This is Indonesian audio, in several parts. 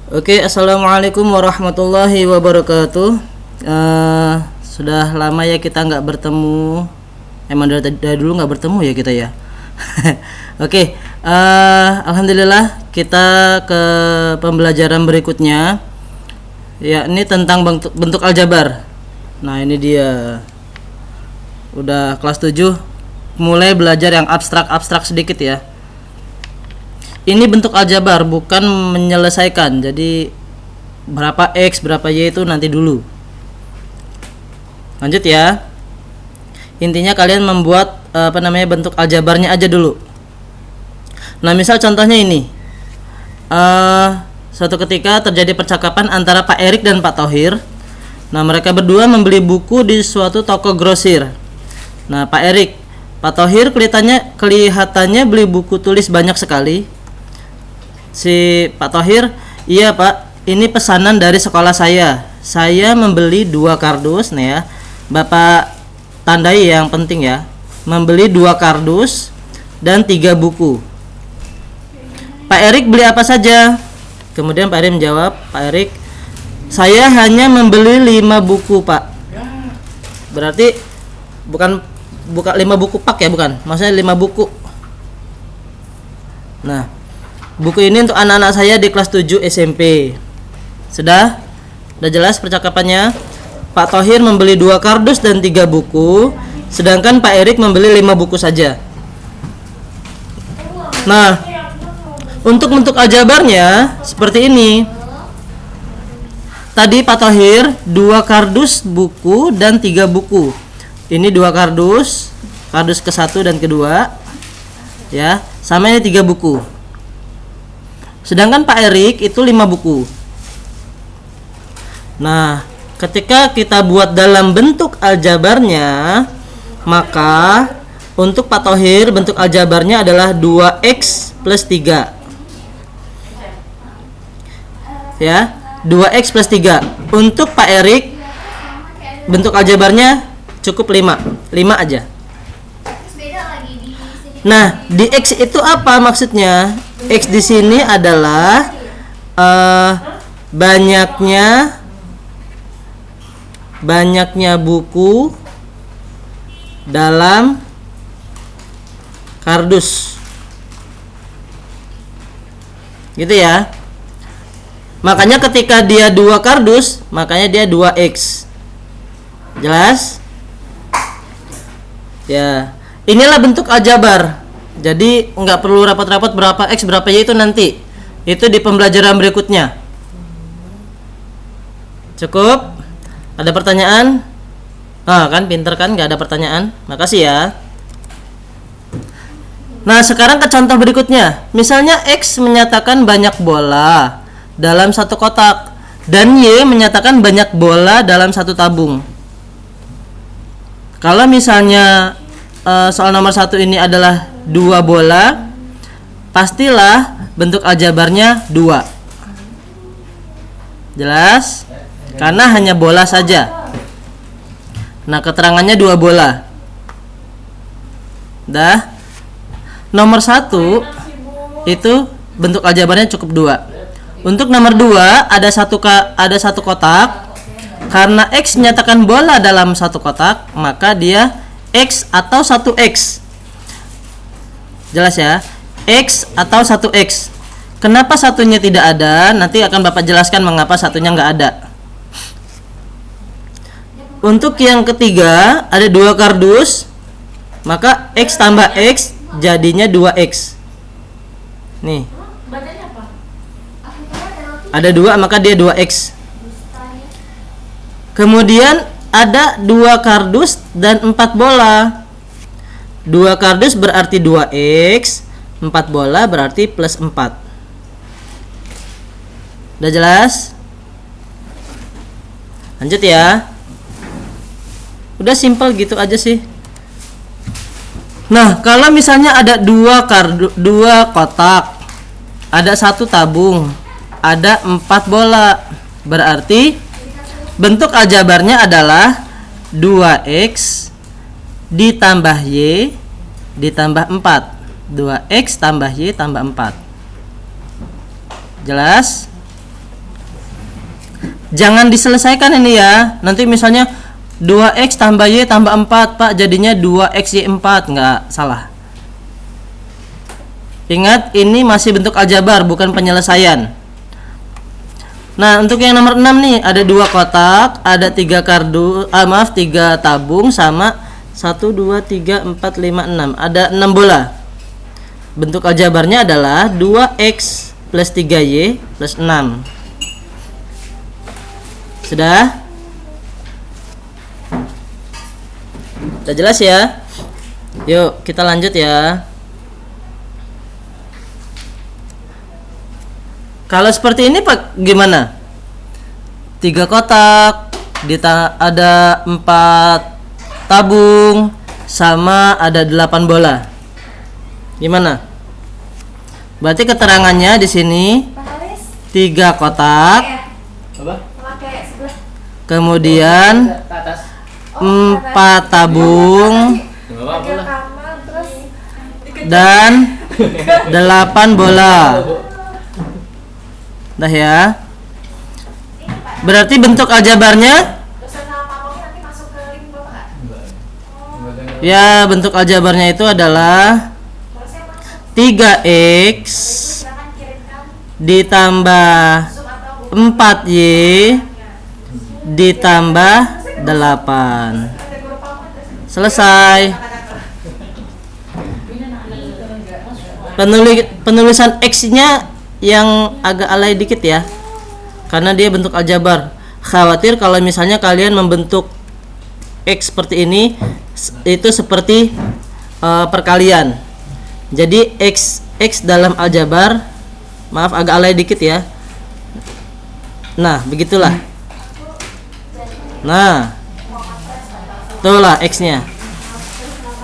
Oke, assalamualaikum warahmatullahi wabarakatuh. Sudah lama ya kita nggak bertemu. Emang dari dulu nggak bertemu ya kita ya. Oke, alhamdulillah kita ke pembelajaran berikutnya, yakni tentang bentuk aljabar. Nah ini dia, udah kelas 7, mulai belajar yang abstrak sedikit ya. Ini bentuk aljabar, bukan menyelesaikan. Jadi berapa X, berapa Y itu nanti dulu. Lanjut ya. Intinya kalian membuat bentuk aljabarnya aja dulu. Nah, misal contohnya ini. Suatu ketika terjadi percakapan antara Pak Erik dan Pak Thohir. Nah, mereka berdua membeli buku di suatu toko grosir. Nah, Pak Erik, Pak Thohir kelihatannya beli buku tulis banyak sekali. Si Pak Thohir, iya Pak, ini pesanan dari sekolah saya. Saya membeli 2 kardus nih ya. Bapak tandai yang penting ya. Membeli 2 kardus dan 3 buku. Pak Erik beli apa saja? Kemudian Pak Erik menjawab, Pak Erik, saya hanya membeli 5 buku Pak. Berarti bukan 5 buku pak ya, bukan. Maksudnya 5 buku. Nah, buku ini untuk anak-anak saya di kelas 7 SMP. Sudah jelas percakapannya. Pak Thohir membeli 2 kardus dan 3 buku, sedangkan Pak Erik membeli 5 buku saja. Nah, untuk bentuk aljabarnya seperti ini. Tadi Pak Thohir 2 kardus buku dan 3 buku. Ini 2 kardus ke-1 dan ke-2 ya, sama ini 3 buku. Sedangkan Pak Erik itu 5 buku. Nah, ketika kita buat dalam bentuk aljabarnya, maka untuk Pak Thohir bentuk aljabarnya adalah 2X plus 3. Ya, 2X plus 3. Untuk Pak Erik bentuk aljabarnya cukup 5 aja. Nah, di X itu apa maksudnya? X di sini adalah banyaknya buku dalam kardus. Gitu ya. Makanya ketika dia 2 kardus, makanya dia 2X. Jelas? Ya. Inilah bentuk aljabar. Jadi nggak perlu rapot-rapot berapa X berapa Y itu nanti. Itu di pembelajaran berikutnya. Cukup? Ada pertanyaan? Kan pinter kan, nggak ada pertanyaan. Makasih ya. Nah, sekarang ke contoh berikutnya. Misalnya X menyatakan banyak bola dalam satu kotak dan Y menyatakan banyak bola dalam satu tabung. Kalau misalnya soal nomor 1 ini adalah 2 bola, pastilah bentuk aljabarnya 2. Jelas? Karena hanya bola saja. Nah, keterangannya 2 bola. Dah. Nomor 1 itu bentuk aljabarnya cukup 2. Untuk nomor 2 ada satu kotak. Karena X menyatakan bola dalam satu kotak, maka dia X atau 1X. Jelas ya? X atau 1X. Kenapa satunya tidak ada? Nanti akan Bapak jelaskan mengapa satunya nggak ada. Untuk yang ketiga ada 2 kardus, maka X tambah X jadinya 2X. Nih. Ada 2 maka dia 2X. Kemudian ada 2 kardus dan 4 bola. 2 kardus berarti 2X, 4 bola berarti plus 4. Udah jelas? Lanjut ya. Udah simple gitu aja sih. Nah, kalau misalnya ada 2 kotak, ada 1 tabung, ada 4 bola, berarti bentuk aljabarnya adalah 2X ditambah Y ditambah 4. 2X tambah Y tambah 4. Jelas? Jangan diselesaikan ini ya. Nanti misalnya 2x tambah y tambah 4, Pak, jadinya 2xy4. Nggak, salah. Ingat, ini masih bentuk aljabar, bukan penyelesaian. Nah, untuk yang nomor 6 nih, ada 2 kotak, ada 3 3 tabung sama 1 2 3 4 5 6. Ada 6 bola. Bentuk aljabarnya adalah 2x plus 3y plus 6. Sudah? Sudah jelas ya? Yuk, kita lanjut ya. Kalau seperti ini Pak, gimana? 3 kotak, ada 4 tabung, sama ada 8 bola. Gimana? Berarti keterangannya di sini 3 kotak, kemudian 4 tabung, dan 8 bola. Dah ya. Berarti bentuk aljabarnya, ya, bentuk aljabarnya itu adalah 3x ditambah 4y ditambah 8. Selesai. Penulisan x-nya yang agak alay dikit ya, karena dia bentuk aljabar. Khawatir kalau misalnya kalian membentuk x seperti ini, itu seperti perkalian. Jadi x dalam aljabar, maaf agak alay dikit ya. Nah, begitulah. Nah, itulah x-nya.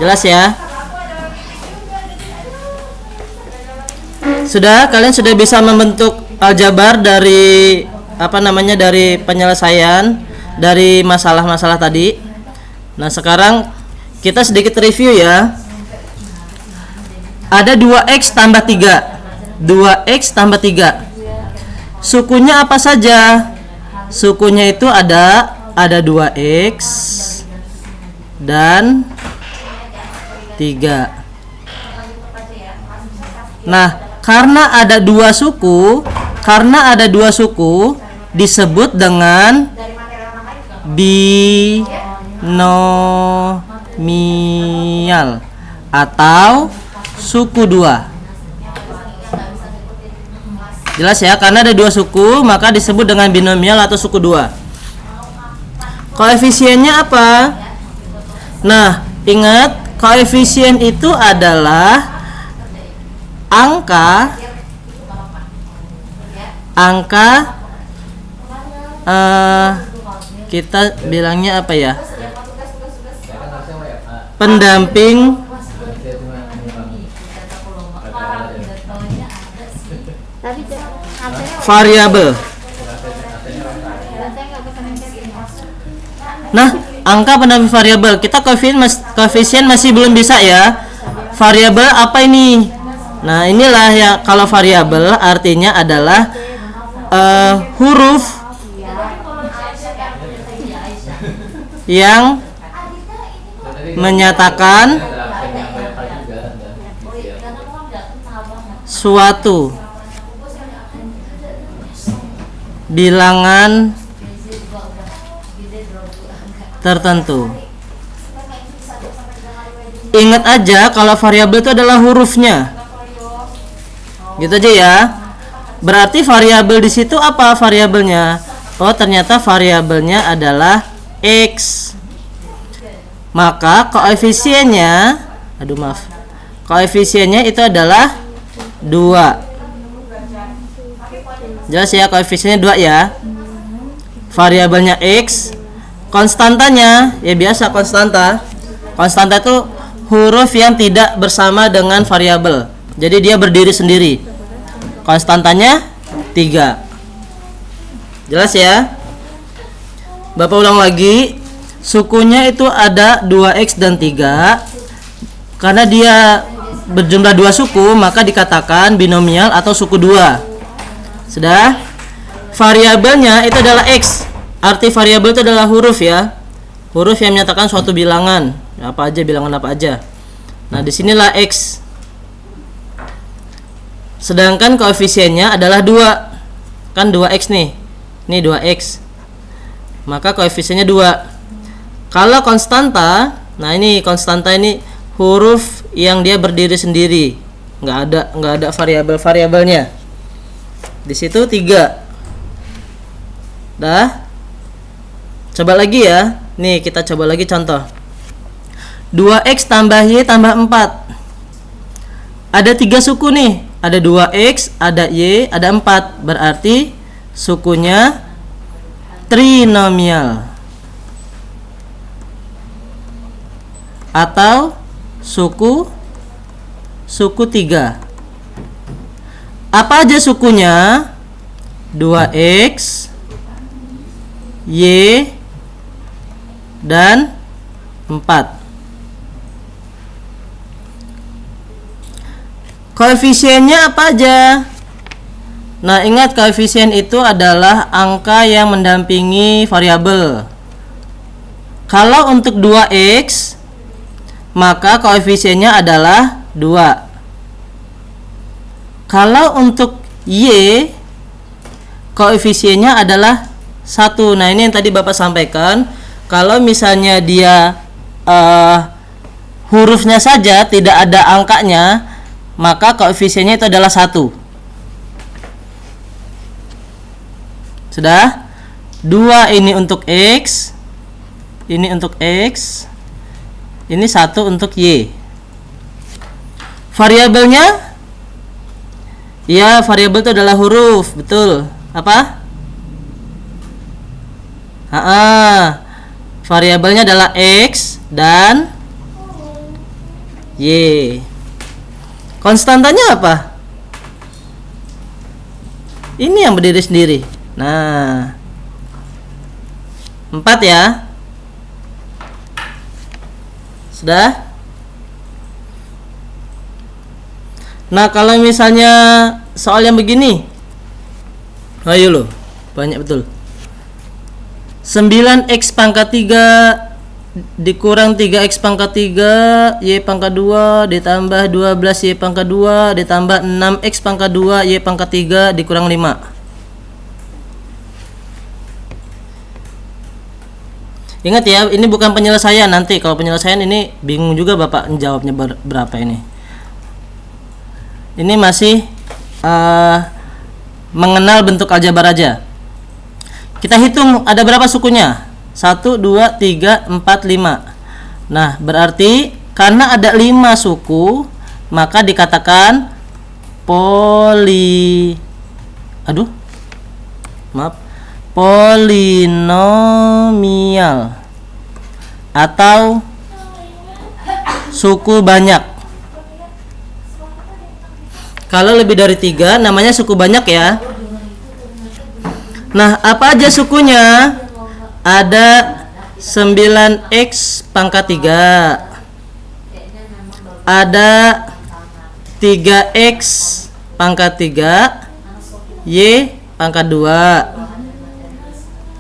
Jelas ya? Sudah, kalian sudah bisa membentuk aljabar dari dari penyelesaian dari masalah-masalah tadi. Nah, sekarang kita sedikit review ya. Ada 2x tambah 3. 2x tambah 3. Sukunya apa saja? Sukunya itu ada 2x dan 3. Nah, karena ada dua suku disebut dengan binomial atau suku 2. Jelas ya, karena ada dua suku maka disebut dengan binomial atau suku 2. Koefisiennya apa? Nah, ingat, koefisien itu adalah angka kita bilangnya apa ya? Pendamping variabel. Nah, angka pendamping variabel, kita koefisien masih belum bisa ya. Variabel apa ini? Nah, inilah ya, kalau variabel artinya adalah huruf yang menyatakan suatu bilangan tertentu. Ingat aja kalau variabel itu adalah hurufnya. Gitu aja ya. Berarti variabel di situ apa variabelnya? Oh, ternyata variabelnya adalah x. Maka koefisiennya, koefisiennya itu adalah 2. Jelas ya, koefisiennya 2 ya. Variabelnya x, konstantanya ya biasa konstanta. Konstanta itu huruf yang tidak bersama dengan variabel. Jadi dia berdiri sendiri. Konstantanya 3. Jelas ya? Bapak ulang lagi. Sukunya itu ada 2x dan 3. Karena dia berjumlah 2 suku, maka dikatakan binomial atau suku 2. Sudah? Variabelnya itu adalah x. arti variabel itu adalah huruf ya. Huruf yang menyatakan suatu bilangan. Apa aja, bilangan apa aja. Nah, disinilah X. Sedangkan koefisiennya adalah 2. Kan 2X nih. Ini 2X. Maka koefisiennya 2. Kalau konstanta, nah ini konstanta ini huruf yang dia berdiri sendiri. Nggak ada variabel-variabelnya. Di situ 3. Dah. Coba lagi ya. Nih, kita coba lagi contoh. 2X tambah Y tambah 4. Ada 3 suku nih. Ada 2X, ada Y, ada 4. Berarti sukunya trinomial. Atau suku 3. Apa aja sukunya? 2X, Y, dan 4. Koefisiennya apa aja? Nah, ingat koefisien itu adalah angka yang mendampingi variabel. Kalau untuk 2X, maka koefisiennya adalah 2. Kalau untuk Y, koefisiennya adalah 1. Nah, ini yang tadi Bapak sampaikan. Kalau misalnya dia hurufnya saja tidak ada angkanya, maka koefisiennya itu adalah 1. Sudah? 2 ini untuk X, ini untuk X, ini 1 untuk Y. Variabelnya? Ya, variabel itu adalah huruf, betul. Apa? Variabelnya adalah X dan Y. Konstantanya apa? Ini yang berdiri sendiri. Nah, 4 ya. Sudah? Nah, kalau misalnya soal yang begini, ayo loh, banyak betul. 9x pangkat 3 dikurang 3x pangkat 3 y pangkat 2 ditambah 12y pangkat 2 ditambah 6x pangkat 2 y pangkat 3 dikurang 5. Ingat ya, ini bukan penyelesaian. Nanti kalau penyelesaian ini bingung juga Bapak menjawabnya berapa ini. Ini masih mengenal bentuk aljabar aja. Kita hitung ada berapa sukunya. 1, 2, 3, 4, 5. Nah, berarti karena ada 5 suku, maka dikatakan polinomial atau suku banyak. Kalau lebih dari 3 namanya suku banyak ya. Nah, apa aja sukunya? Ada 9x pangkat 3, ada 3x pangkat 3 y pangkat 2,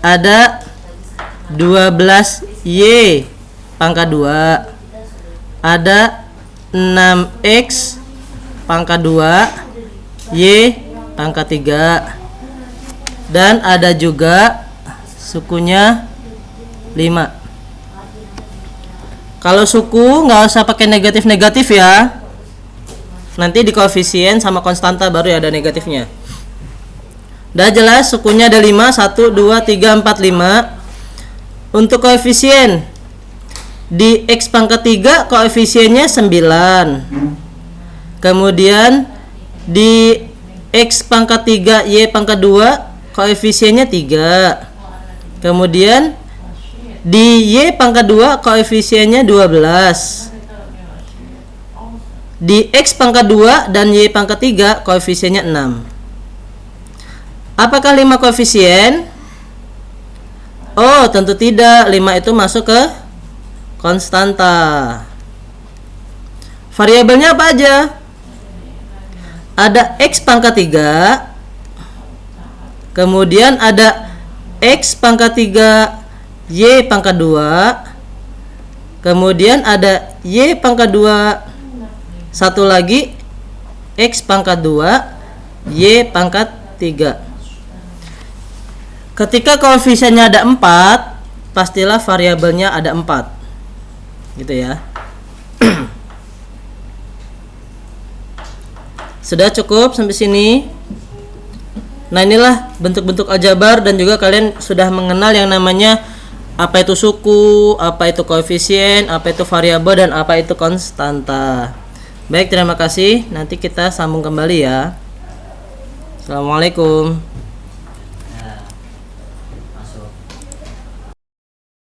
ada 12y pangkat 2, ada 6x pangkat 2 y pangkat 3, dan ada juga sukunya 5. Kalau suku nggak usah pakai negatif-negatif ya. Nanti di koefisien sama konstanta baru ya ada negatifnya. Udah jelas sukunya ada 5, 1, 2, 3, 4, 5. Untuk koefisien di x pangkat 3 koefisiennya 9. Kemudian di x pangkat 3 y pangkat 2 koefisiennya 3. Kemudian di y pangkat 2 koefisiennya 12. Di x pangkat 2 dan y pangkat 3 koefisiennya 6. Apakah 5 koefisien? Oh, tentu tidak. 5 itu masuk ke konstanta. Variabelnya apa aja? Ada x pangkat 3. Kemudian ada X pangkat 3 Y pangkat 2, kemudian ada Y pangkat 2, satu lagi X pangkat 2 Y pangkat 3. Ketika koefisiennya ada 4, pastilah variabelnya ada 4 gitu ya. Sudah cukup sampai sini. Nah, inilah bentuk-bentuk aljabar dan juga kalian sudah mengenal yang namanya apa itu suku, apa itu koefisien, apa itu variabel, dan apa itu konstanta. Baik, terima kasih. Nanti kita sambung kembali ya. Assalamualaikum.